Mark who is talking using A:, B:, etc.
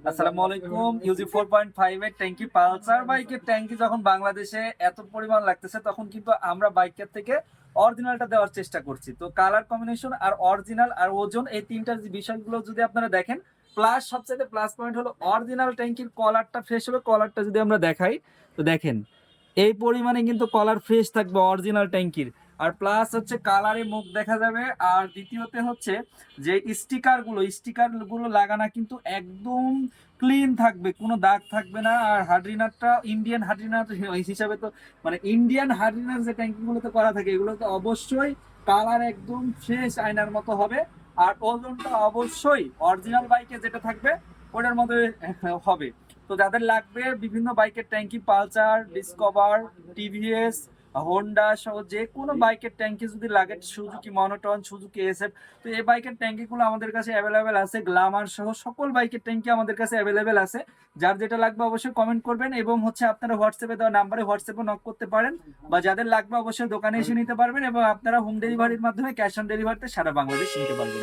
A: আসসালামু আলাইকুম। ইউজি 4.5 এর ট্যাঙ্কি, পালসার বাইকের ট্যাঙ্কি যখন বাংলাদেশে এত পরিমাণ লাগতেছে, তখন কিন্তু আমরা বাইকের থেকে অরিজিনালটা দেওয়ার চেষ্টা করছি। তো কালার কম্বিনেশন আর অরিজিনাল আর ওজন, এই তিনটার বিষয়গুলো যদি আপনারা দেখেন, প্লাস সবচেয়ে প্লাস পয়েন্ট হলো অরিজিনাল ট্যাঙ্কির কলারটা ফ্রেশ হবে। কলারটা যদি আমরা দেখাই, তো দেখেন এই পরিমাণে কিন্তু কলার ফ্রেশ থাকবে অরিজিনাল ট্যাঙ্কির। আর প্লাস হচ্ছে কালারে মুখ দেখা যাবে। আর দ্বিতীয়তে হচ্ছে যে স্টিকার গুলো লাগানো কিন্তু একদম ক্লিন থাকবে, কোনো দাগ থাকবে না। আর হার্ডরিনারটা ইন্ডিয়ান হার্ডরিনার হিসাবে, তো মানে ইন্ডিয়ান হার্ডরিনার যে ট্যাঙ্কিগুলোতে করা থাকে, এগুলো তো অবশ্যই কালার একদম ফ্রেশ আয়নার মতো হবে। আর ওজনটা অবশ্যই অরিজিনাল বাইকে যেটা থাকবে ওটার মতো হবে। তো যাদের লাগবে বিভিন্ন বাইকের ট্যাঙ্কি, পালসার, ডিসকভার, টিভিএস, হোন্ডা সহ যে কোনো বাইকের ট্যাঙ্কি যদি লাগে, সুজুকি মনোটন, সুজুকি এসএফ, তো এই বাইকের ট্যাঙ্কিগুলো আমাদের কাছে অ্যাভেলেবেল আছে। গ্ল্যামার সহ সকল বাইকের ট্যাঙ্কি আমাদের কাছে অ্যাভেলেবেল আছে। যার যেটা লাগবে অবশ্যই কমেন্ট করবেন, এবং হচ্ছে আপনারা হোয়াটসঅ্যাপে দেওয়া নাম্বারে হোয়াটসঅ্যাপে নক করতে পারেন, বা যাদের লাগবে অবশ্যই দোকানে এসে নিতে পারবেন, এবং আপনারা হোম ডেলিভারির মাধ্যমে ক্যাশ অন ডেলিভারিতে সারা বাংলাদেশ নিতে পারবেন।